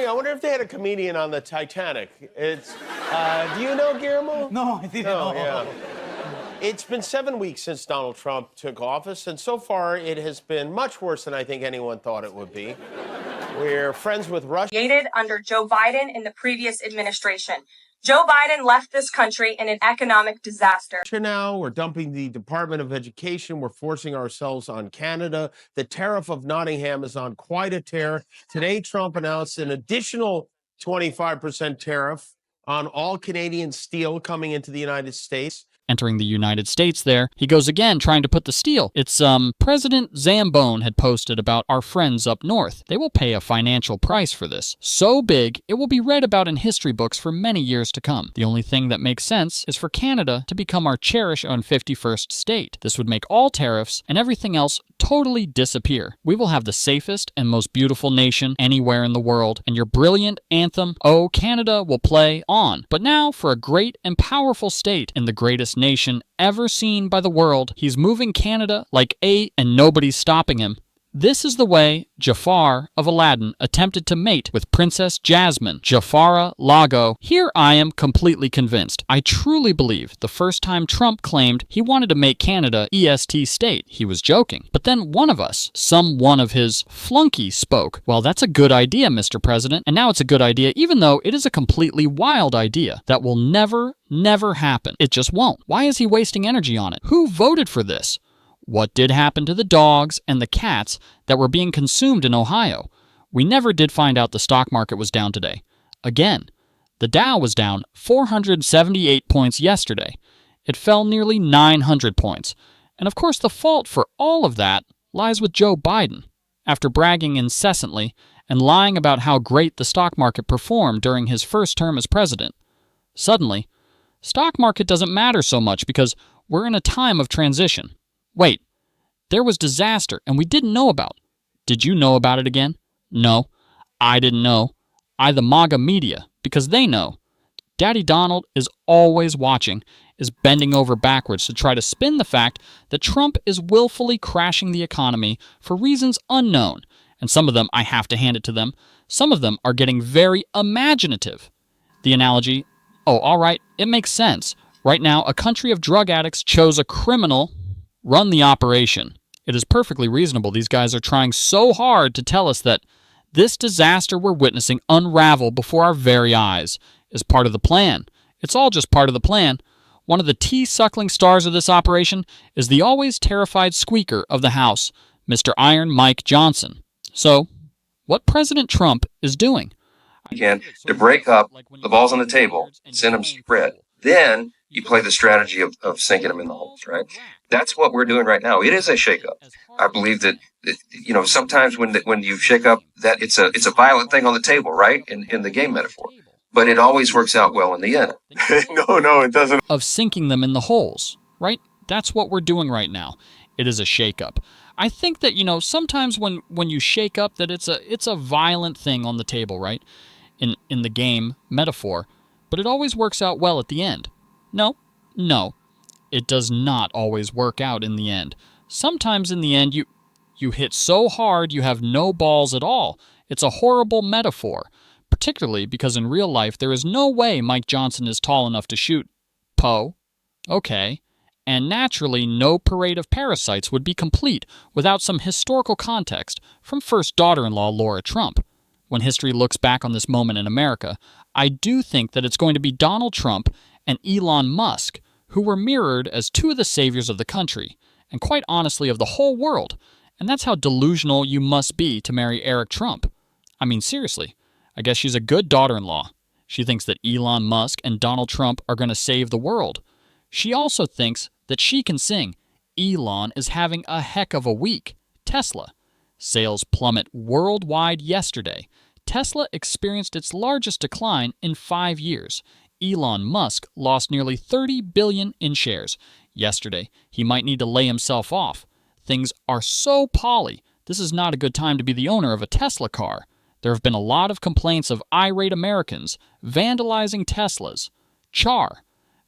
wondering, I wonder if they had a comedian on the Titanic. Do you know Guillermo? No, I didn't know. Yeah. It's been 7 weeks since Donald Trump took office, and so far it has been much worse than I think anyone thought it would be. We're friends with Russia. Created under Joe Biden in the previous administration. Joe Biden left this country in an economic disaster. Now we're dumping the Department of Education. We're forcing ourselves on Canada. The tariff of Nottingham is on quite a tear. Today, Trump announced an additional 25% tariff on all Canadian steel coming into the United States. Entering the United States there, he goes again trying to put the steel. It's, President Zambone had posted about our friends up north. They will pay a financial price for this. So big, it will be read about in history books for many years to come. The only thing that makes sense is for Canada to become our cherished and 51st state. This would make all tariffs and everything else totally disappear. We will have the safest and most beautiful nation anywhere in the world, and your brilliant anthem, "Oh, Canada," will play on. But now, for a great and powerful state in the greatest nation ever seen by the world, he's moving Canada like and nobody's stopping him. This is the way Jafar of Aladdin attempted to mate with Princess Jasmine, Jafara Lago. Here I am completely convinced. I truly believe the first time Trump claimed he wanted to make Canada EST state, he was joking. But then one of us, some one of his flunkies, spoke. Well, that's a good idea, Mr. President. And now it's a good idea, even though it is a completely wild idea that will never happen. It just won't. Why is he wasting energy on it? Who voted for this? What did happen to the dogs and the cats that were being consumed in Ohio? We never did find out the stock market was down today. Again, the Dow was down 478 points yesterday. It fell nearly 900 points. And of course, the fault for all of that lies with Joe Biden. After bragging incessantly and lying about how great the stock market performed during his first term as president, suddenly, stock market doesn't matter so much because we're in a time of transition. Wait, there was disaster and we didn't know about. Did you know about it again? No, I didn't know. The MAGA media, because they know. Daddy Donald is always watching, is bending over backwards to try to spin the fact that Trump is willfully crashing the economy for reasons unknown. And some of them, I have to hand it to them, some of them are getting very imaginative. The analogy, oh, all right, it makes sense. Right now, a country of drug addicts chose a criminal run the operation. It is perfectly reasonable. These guys are trying so hard to tell us that this disaster we're witnessing unravel before our very eyes is part of the plan. It's all just part of the plan. One of the tea-suckling stars of this operation is the always terrified squeaker of the House, Mr. Iron Mike Johnson. So, what President Trump is doing? To break up the balls on the table, send them spread. Then you play the strategy of sinking them in the holes, right? That's what we're doing right now. It is a shakeup. I believe that sometimes when you shake up, that it's a violent thing on the table, right? In the game metaphor. But it always works out well in the end. No, it doesn't. Of sinking them in the holes, right? That's what we're doing right now. It is a shakeup. I think that, sometimes when you shake up, that it's a violent thing on the table, right? In the game metaphor. But it always works out well at the end. No, it does not always work out in the end. Sometimes in the end, you hit so hard you have no balls at all. It's a horrible metaphor, particularly because in real life there is no way Mike Johnson is tall enough to shoot Poe. Okay. And naturally, no parade of parasites would be complete without some historical context from first daughter-in-law Laura Trump. When history looks back on this moment in America, I do think that it's going to be Donald Trump and Elon Musk, who were mirrored as two of the saviors of the country, and quite honestly of the whole world. And that's how delusional you must be to marry Eric Trump. I mean, seriously, I guess she's a good daughter-in-law. She thinks that Elon Musk and Donald Trump are going to save the world. She also thinks that she can sing, "Elon is having a heck of a week." Tesla. Sales plummet worldwide yesterday. Tesla experienced its largest decline in 5 years. Elon Musk lost nearly $30 billion in shares. Yesterday, he might need to lay himself off. Things are so poly. This is not a good time to be the owner of a Tesla car. There have been a lot of complaints of irate Americans vandalizing Teslas.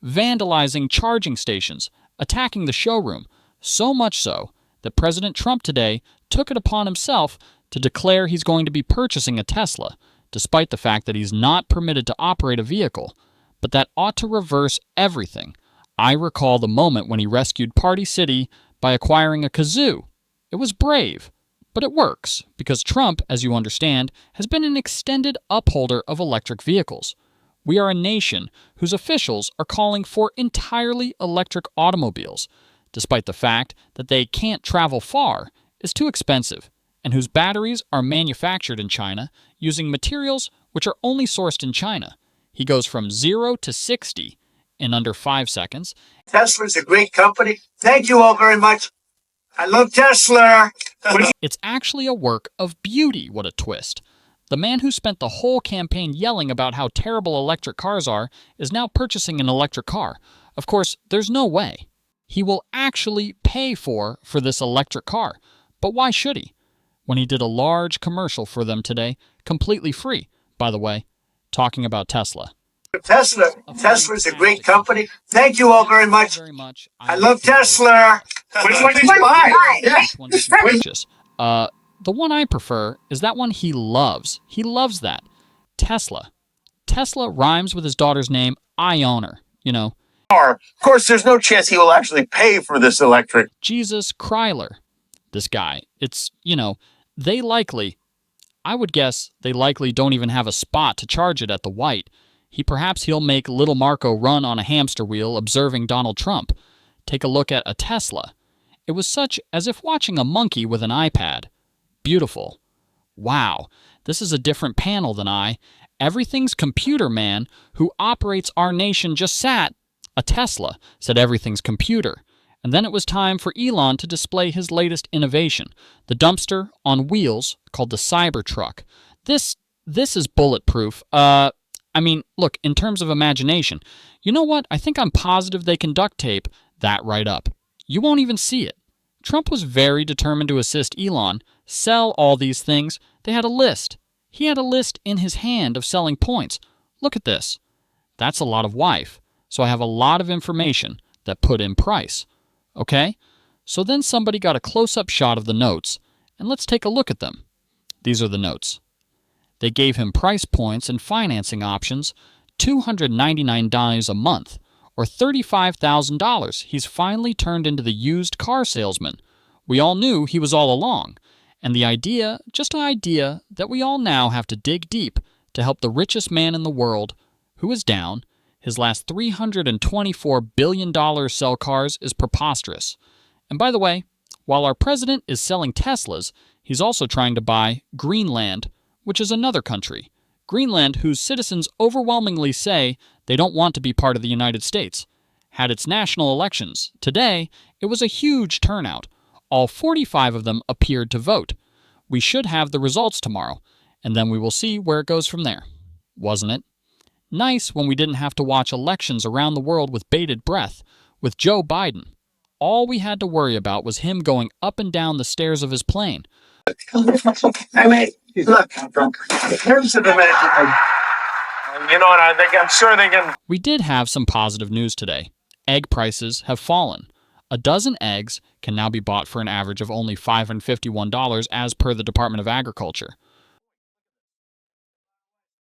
Vandalizing charging stations, attacking the showroom. So much so that President Trump today took it upon himself to declare he's going to be purchasing a Tesla. despite the fact that he's not permitted to operate a vehicle. But that ought to reverse everything. I recall the moment when he rescued Party City by acquiring a kazoo. It was brave, but it works, because Trump, as you understand, has been an extended upholder of electric vehicles. We are a nation whose officials are calling for entirely electric automobiles, despite the fact that they can't travel far, is too expensive, and whose batteries are manufactured in China using materials which are only sourced in China. He goes from 0 to 60 in under 5 seconds. Tesla's a great company. Thank you all very much. I love Tesla. It's actually a work of beauty, what a twist. The man who spent the whole campaign yelling about how terrible electric cars are is now purchasing an electric car. Of course, there's no way. He will actually pay for this electric car. But why should he? When he did a large commercial for them today, completely free, by the way, talking about Tesla. Tesla's a great company. Thank you all very much. I love Tesla. Which one did you buy? The one I prefer is that one he loves. He loves that. Tesla. Tesla rhymes with his daughter's name. I own her, you know. Of course, there's no chance he will actually pay for this electric. Jesus Kryler. This guy. It's, I would guess they likely don't even have a spot to charge it at the White. Perhaps he'll make little Marco run on a hamster wheel observing Donald Trump. Take a look at a Tesla. It was such as if watching a monkey with an iPad. Beautiful. Wow, this is a different panel than I. Everything's computer man who operates our nation just sat. A Tesla said everything's computer. And then it was time for Elon to display his latest innovation, the dumpster on wheels called the Cybertruck. This is bulletproof. Look, in terms of imagination, you know what? I think I'm positive they can duct tape that right up. You won't even see it. Trump was very determined to assist Elon sell all these things. They had a list. He had a list in his hand of selling points. Look at this. That's a lot of wife. So I have a lot of information that put in price. Okay? So then somebody got a close-up shot of the notes, and let's take a look at them. These are the notes. They gave him price points and financing options, $299 a month, or $35,000. He's finally turned into the used car salesman. We all knew he was all along. And the idea, just an idea, that we all now have to dig deep to help the richest man in the world, who is down. His last $324 billion sell cars is preposterous. And by the way, while our president is selling Teslas, he's also trying to buy Greenland, which is another country. Greenland, whose citizens overwhelmingly say they don't want to be part of the United States, had its national elections. Today, it was a huge turnout. All 45 of them appeared to vote. We should have the results tomorrow, and then we will see where it goes from there. Wasn't it? Nice when we didn't have to watch elections around the world with bated breath. With Joe Biden, all we had to worry about was him going up and down the stairs of his plane. I mean, look, in terms of the I'm sure they can. We did have some positive news today. Egg prices have fallen. A dozen eggs can now be bought for an average of only $551 as per the Department of Agriculture.